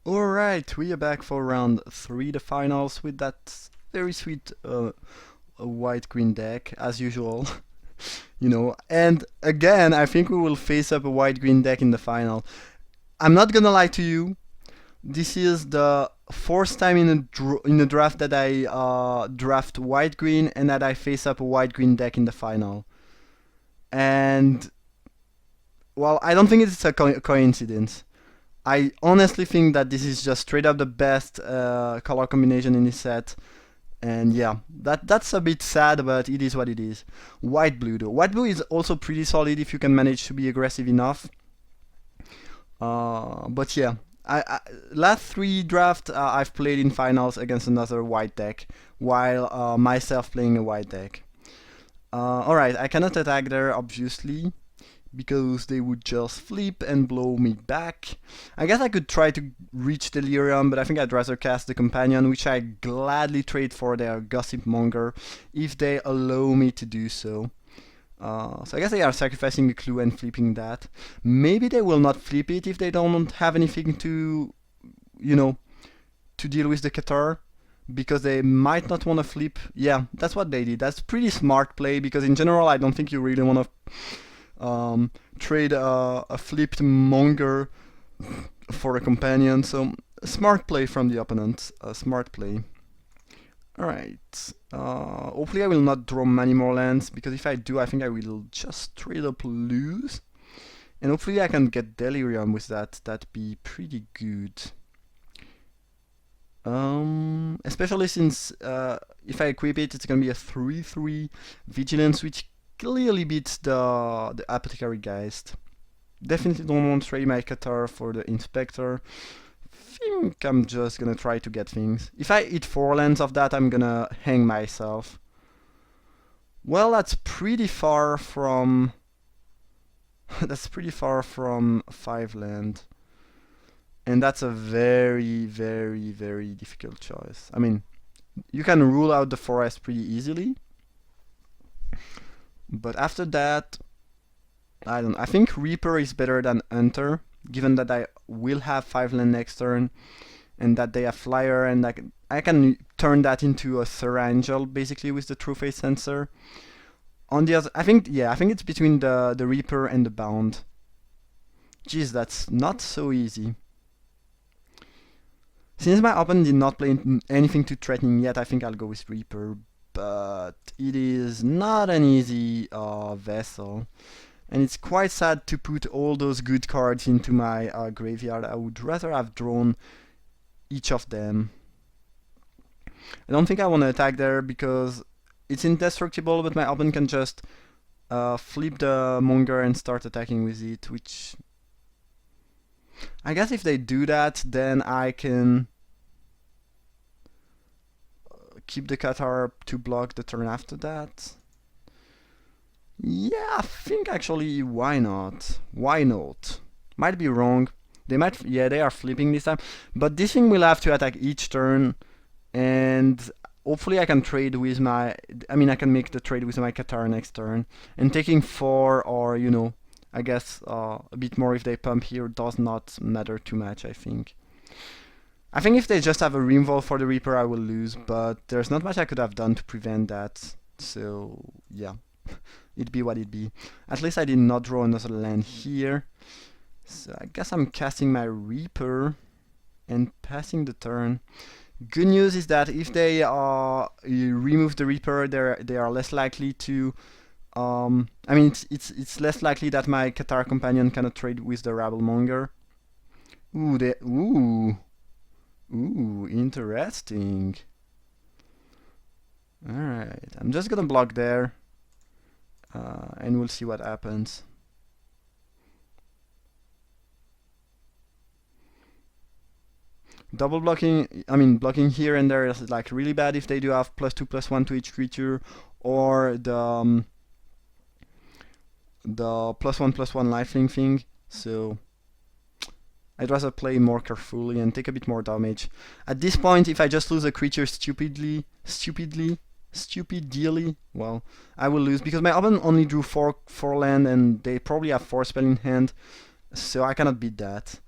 Alright, we are back for round 3, the finals, with that very sweet white-green deck, as usual. And again, I think we will face up a white-green deck in the final. I'm not gonna lie to you, this is the fourth time in a draft that I draft white-green and that I face up a white-green deck in the final. And, well, I don't think it's a coincidence. I honestly think that this is just straight up the best color combination in this set. And yeah, that's a bit sad, but it is what it is. White blue though. White blue is also pretty solid if you can manage to be aggressive enough. But yeah, last 3 drafts I've played in finals against another white deck, while myself playing a white deck. Alright, I cannot attack there, obviously, because they would just flip and blow me back. I guess I could try to reach Delirium, but I think I'd rather cast the Companion, which I gladly trade for their Gossip Monger, if they allow me to do so. So I guess they are sacrificing a clue and flipping that. Maybe they will not flip it if they don't have anything to, to deal with the Qatar, because they might not want to flip. Yeah, that's what they did. That's pretty smart play, because in general I don't think you really want to trade a flipped Monger for a companion, so a smart play from the opponent, a smart play. Alright, hopefully I will not draw many more lands, because if I do I think I will just straight up lose. And hopefully I can get Delirium with that, that'd be pretty good. Especially since if I equip it, it's gonna be a 3/3 Vigilance, which clearly beats the Apothecary Geist. Definitely don't want to trade my Qatar for the Inspector. Think I'm just gonna try to get things. If I hit 4 lands of that, I'm gonna hang myself. Well, that's pretty far from... that's pretty far from 5 land. And that's a very, very, very difficult choice. I mean, you can rule out the forest pretty easily. But after that, I think Reaper is better than Hunter, given that I will have 5 land next turn, and that they have Flyer, and I can turn that into a Thorangel, basically, with the True Face Sensor. On the other, I think it's between the Reaper and the Bound. Jeez, that's not so easy. Since my opponent did not play anything too threatening yet, I think I'll go with Reaper, but it is not an easy vessel. And it's quite sad to put all those good cards into my graveyard. I would rather have drawn each of them. I don't think I want to attack there because it's indestructible, but my opponent can just flip the Monger and start attacking with it, which... I guess if they do that, then I can keep the Qatar to block the turn after that. Yeah, I think actually, why not? Why not? Might be wrong. They might, yeah, they are flipping this time. But this thing will have to attack each turn, and hopefully I can trade with my... I mean, I can make the trade with my Qatar next turn. And taking 4 or, I guess a bit more if they pump here does not matter too much, I think. I think if they just have a Removal for the Reaper, I will lose, but there's not much I could have done to prevent that. So, yeah. It'd be what it be. At least I did not draw another land here. So I guess I'm casting my Reaper and passing the turn. Good news is that if they remove the Reaper, they are less likely to... I mean, it's less likely that my Qatar companion cannot trade with the Rabblemonger. Ooh, interesting. Alright, I'm just gonna block there. And we'll see what happens. Double blocking, I mean blocking here and there is like really bad if they do have +2/+1 to each creature, or the +1/+1 lifelink thing. So I'd rather play more carefully and take a bit more damage. At this point, if I just lose a creature stupidly, well, I will lose, because my opponent only drew 4 land and they probably have 4 spell in hand, so I cannot beat that.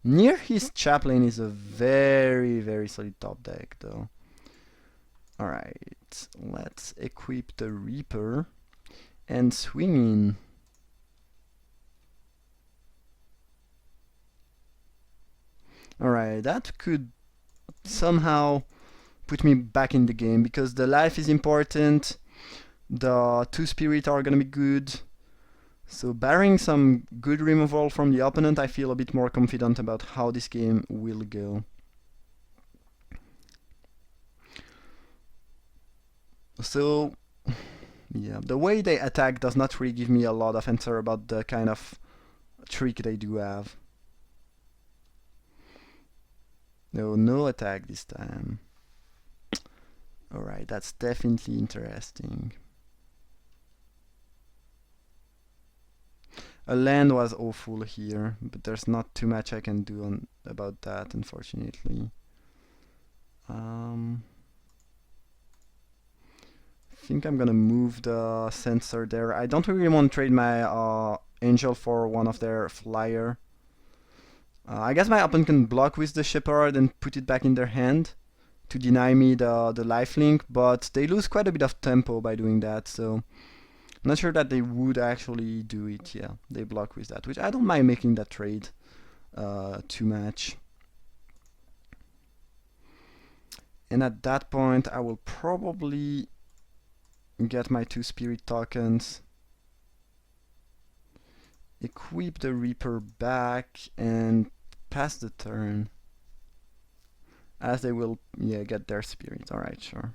Near his chaplain is a very, very solid top deck, though. Alright, let's equip the Reaper and swing in. Alright, that could somehow put me back in the game, because the life is important, the 2 spirit are gonna be good. So barring some good removal from the opponent, I feel a bit more confident about how this game will go. So, yeah, the way they attack does not really give me a lot of answer about the kind of trick they do have. No, no attack this time. Alright, that's definitely interesting. A land was awful here, but there's not too much I can do about that, unfortunately. I think I'm gonna move the sensor there. I don't really want to trade my angel for one of their flyer. I guess my opponent can block with the shepherd and put it back in their hand to deny me the lifelink, but they lose quite a bit of tempo by doing that, so I'm not sure that they would actually do it. Yeah, they block with that, which I don't mind making that trade too much. And at that point, I will probably get my 2 spirit tokens, equip the Reaper back, and pass the turn, as they will, yeah, get their spirit. Alright, sure.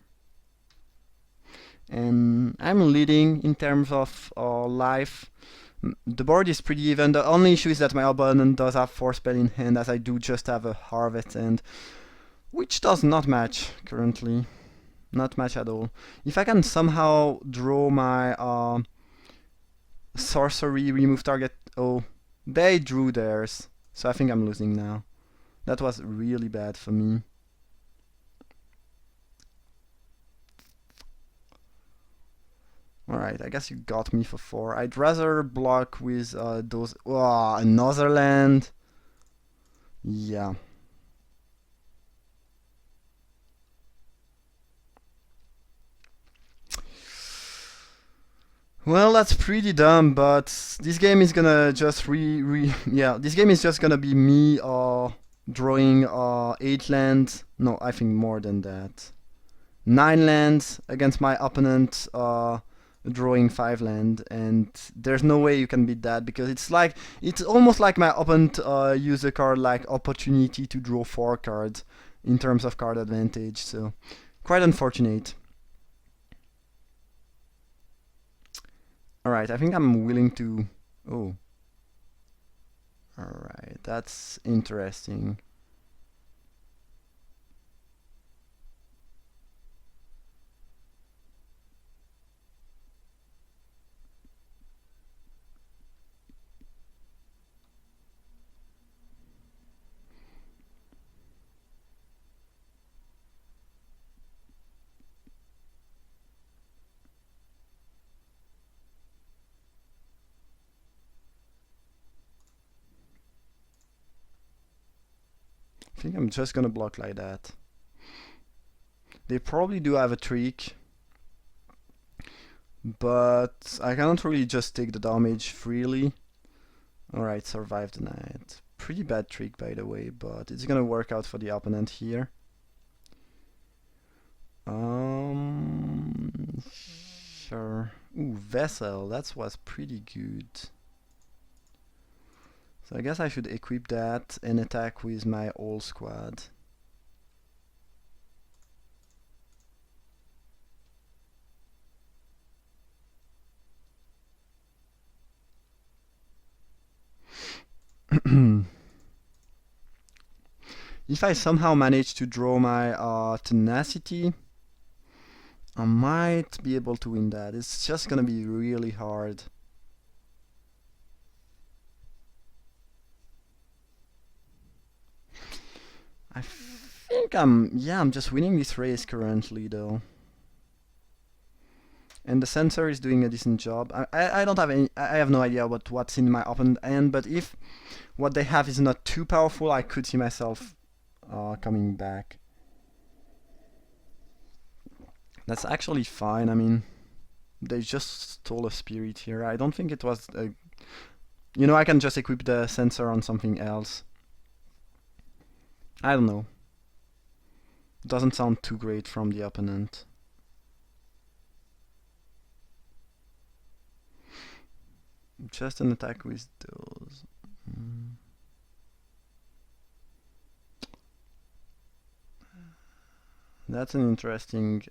And I'm leading in terms of life. The board is pretty even. The only issue is that my opponent does have 4 spell in hand, as I do just have a Harvest End, which does not match currently. Not match at all. If I can somehow draw my sorcery, remove target... Oh, they drew theirs, so I think I'm losing now. That was really bad for me. Alright, I guess you got me for 4. I'd rather block with those... Oh, another land. Yeah. Well, that's pretty dumb, but this game is gonna just yeah, this game is just gonna be me drawing 8 lands. No, I think more than that. 9 lands against my opponent drawing 5 land, and there's no way you can beat that, because it's almost like my opponent use a card like Opportunity to draw 4 cards in terms of card advantage, so quite unfortunate. Alright, I think I'm willing to... Oh. Alright, that's interesting. I think I'm just gonna block like that. They probably do have a trick, but I cannot really just take the damage freely. Alright, survive the night. Pretty bad trick, by the way, but it's gonna work out for the opponent here. Sure. Ooh, Vessel, that was pretty good. So I guess I should equip that and attack with my whole squad. If I somehow manage to draw my tenacity, I might be able to win that. It's just gonna be really hard. I think I'm just winning this race currently, though. and the sensor is doing a decent job. I don't have any. I have no idea what's in my open end, but if what they have is not too powerful, I could see myself coming back. That's actually fine. I mean, they just stole a spirit here. I don't think it was a... You know, I can just equip the sensor on something else. I don't know. Doesn't sound too great from the opponent. Just an attack with those. That's an interesting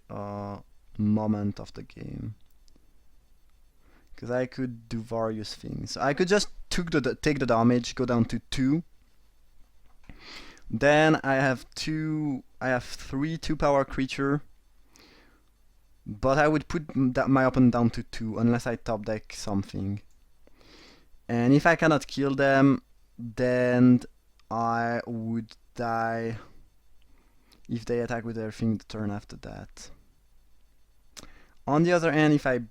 moment of the game. Because I could do various things. I could just take the damage, go down to 2. Then I have 3 2-power creature. But I would put my opponent down to 2 unless I top deck something. And if I cannot kill them, then I would die if they attack with everything the turn after that. On the other hand, if I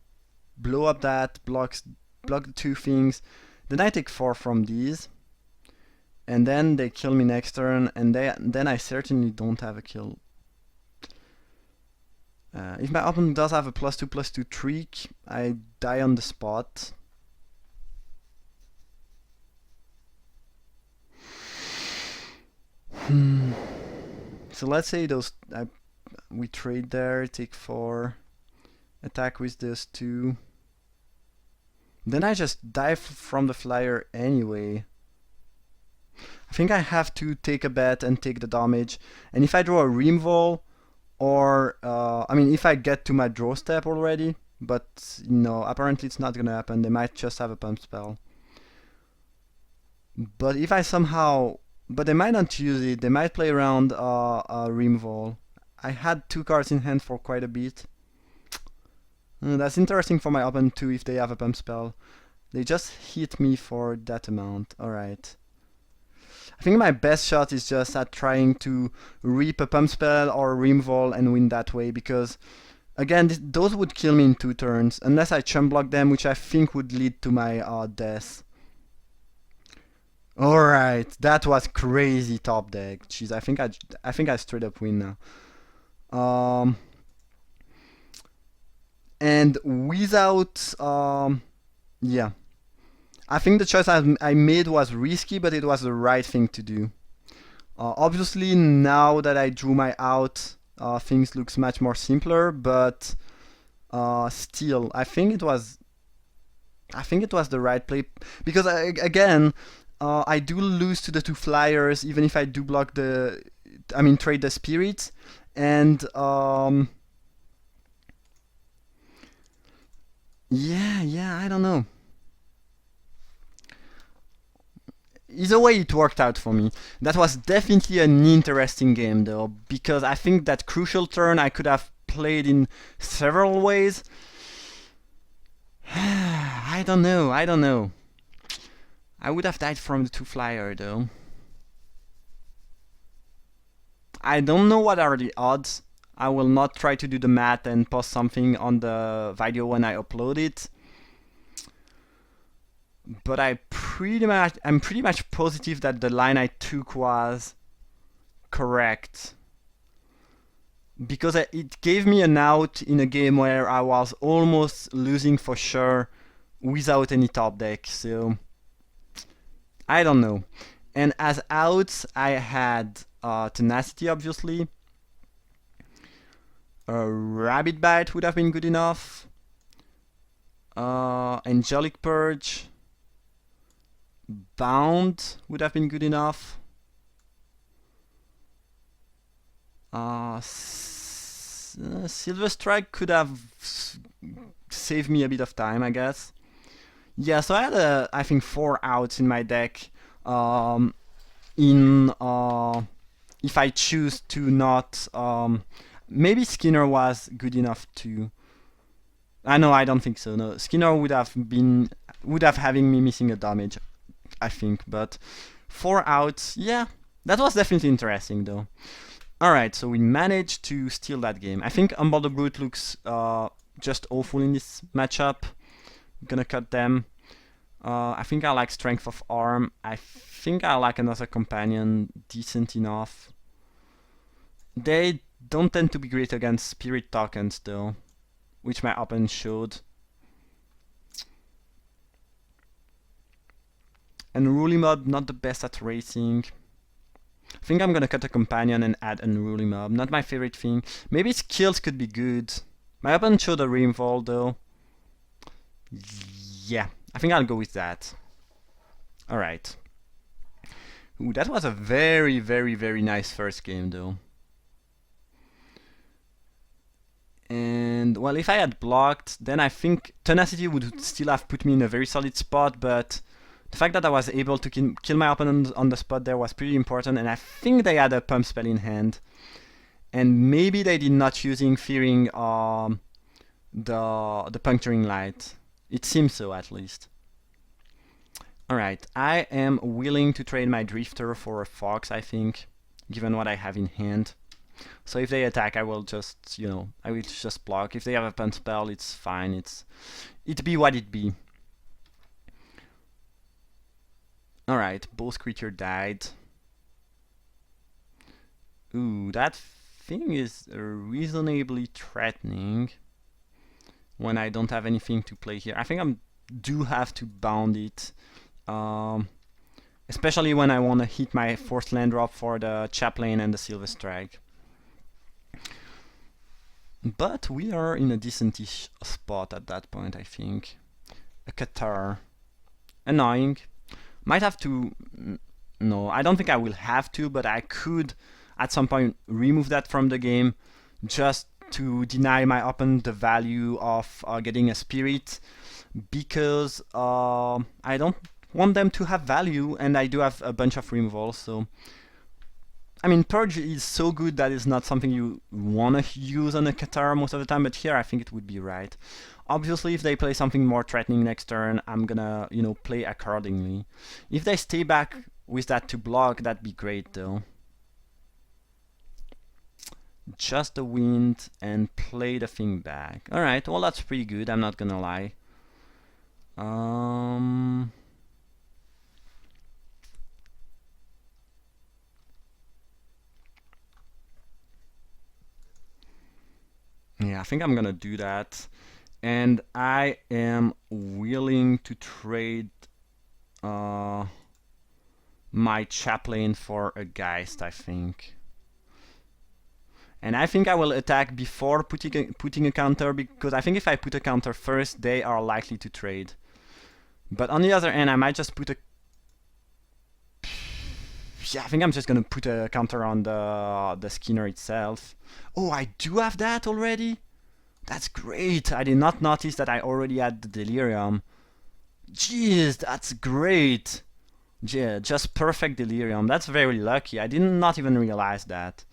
blow up that, block the 2 things, then I take 4 from these, and then they kill me next turn, and then I certainly don't have a kill. If my opponent does have a +2/+2 trick, I die on the spot. So let's say we trade there, take 4, attack with those 2. Then I just die from the flyer anyway. I think I have to take a bet and take the damage. And if I draw a Removal, or I mean, if I get to my draw step already, but no, apparently it's not gonna happen. They might just have a pump spell. But if I somehow... But they might not use it. They might play around a Removal. I had 2 cards in hand for quite a bit. That's interesting for my opponent too if they have a pump spell. They just hit me for that amount. Alright. I think my best shot is just at trying to reap a pump spell or a Removal and win that way, because again, those would kill me in 2 turns unless I chump block them, which I think would lead to my death. Alright, that was crazy top deck. Jeez, I think I straight up win now. And without yeah, I think the choice I made was risky, but it was the right thing to do. Obviously, now that I drew my out, things looks much more simpler, but still, I think it was the right play, because again, I do lose to the 2 flyers, even if I do block trade the spirits, and yeah, I don't know. Either way, it worked out for me. That was definitely an interesting game, though, because I think that crucial turn I could have played in several ways. I don't know. I would have died from the 2 flyer, though. I don't know what are the odds. I will not try to do the math and post something on the video when I upload it. But I'm pretty much positive that the line I took was correct. Because it gave me an out in a game where I was almost losing for sure without any top deck, so I don't know. And as outs, I had Tenacity, obviously. Rabbit Bite would have been good enough. Angelic Purge. Bound would have been good enough. Silver Strike could have saved me a bit of time, I guess. Yeah, so I had I think 4 outs in my deck. If I choose to not, maybe Skinner was good enough to. I don't think so. No, Skinner would have having me missing a damage, I think. But 4 outs, yeah, that was definitely interesting though. Alright, so we managed to steal that game. I think Humble the Brute looks just awful in this matchup. I'm gonna cut them. I think I like strength of arm. I think I like another companion decent enough. They don't tend to be great against spirit tokens though, which my opponent showed. Unruly Mob, not the best at racing. I think I'm gonna cut a companion and add Unruly Mob. Not my favorite thing. Maybe skills could be good. My opponent showed a Reinvolve though. Yeah, I think I'll go with that. Alright. Ooh, that was a very, very, very nice first game though. And, well, if I had blocked, then I think Tenacity would still have put me in a very solid spot, but the fact that I was able to kill my opponent on the spot there was pretty important, and I think they had a pump spell in hand. And maybe they did not using fearing the puncturing light. It seems so, at least. Alright, I am willing to trade my Drifter for a Fox, I think, given what I have in hand. So if they attack, I will just, I will just block. If they have a pump spell, it's fine. It be what it be. Alright, both creature died. Ooh, that thing is reasonably threatening when I don't have anything to play here. I think I do have to bound it. Especially when I want to hit my fourth land drop for the Chaplain and the Silver Strike. But we are in a decentish spot at that point, I think. A Qatar. Annoying. Might have to... No, I don't think I will have to, but I could at some point remove that from the game just to deny my opponent the value of getting a Spirit, because I don't want them to have value, and I do have a bunch of removals, so... I mean, Purge is so good that it's not something you want to use on a Qatar most of the time, but here I think it would be right. Obviously, if they play something more threatening next turn, I'm gonna, play accordingly. If they stay back with that to block, that'd be great, though. Just the wind and play the thing back. Alright, well, that's pretty good, I'm not gonna lie. Yeah, I think I'm gonna do that. And I am willing to trade my Chaplain for a Geist, I think. And I think I will attack before putting a counter, because I think if I put a counter first, they are likely to trade. But on the other hand, I might just put a... Yeah, I think I'm just gonna put a counter on the Skinner itself. Oh, I do have that already? That's great! I did not notice that I already had the Delirium. Jeez, that's great! Yeah, just perfect Delirium. That's very lucky. I did not even realize that.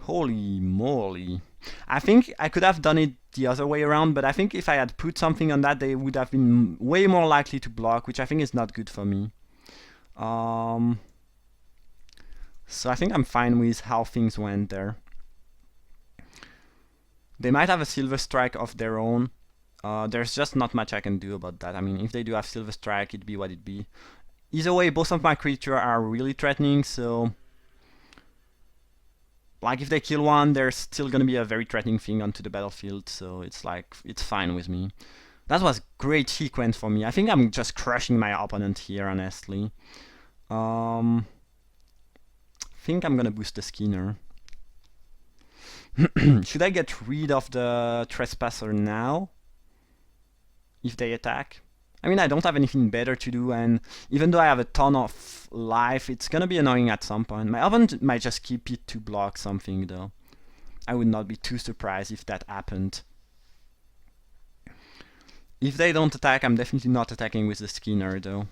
Holy moly. I think I could have done it the other way around, but I think if I had put something on that, they would have been way more likely to block, which I think is not good for me. So I think I'm fine with how things went there. They might have a Silver Strike of their own. There's just not much I can do about that. I mean, if they do have Silver Strike, it'd be what it be. Either way, both of my creatures are really threatening, so... Like, if they kill one, there's still gonna be a very threatening thing onto the battlefield, so it's like, it's fine with me. That was great sequence for me. I think I'm just crushing my opponent here, honestly. I think I'm gonna boost the Skinner. Should I get rid of the Trespasser now? If they attack? I mean, I don't have anything better to do, and even though I have a ton of life, it's gonna be annoying at some point. My opponent might just keep it to block something, though. I would not be too surprised if that happened. If they don't attack, I'm definitely not attacking with the Skinner, though.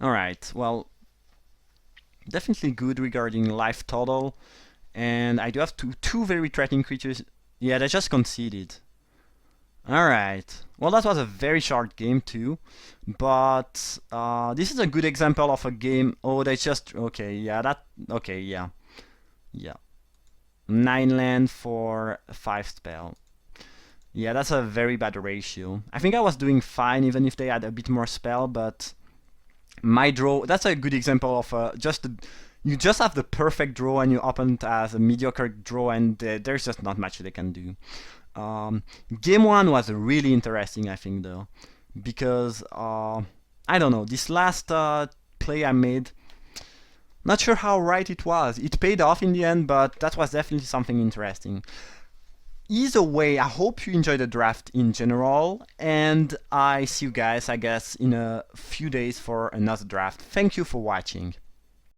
Alright, well, definitely good regarding life total, and I do have two very threatening creatures. Yeah, they just conceded. Alright, well, that was a very short game too, but this is a good example of a game. Oh, they just... Okay, yeah, that... Okay, yeah. Yeah. 9 land for 5 spell. Yeah, that's a very bad ratio. I think I was doing fine even if they had a bit more spell, but my draw, that's a good example of you just have the perfect draw and you open it as a mediocre draw, and there's just not much they can do. Game 1 was really interesting, I think, though, because I don't know, this last play I made, not sure how right it was. It paid off in the end, but that was definitely something interesting. Either way, I hope you enjoyed the draft in general, and I see you guys, I guess, in a few days for another draft. Thank you for watching.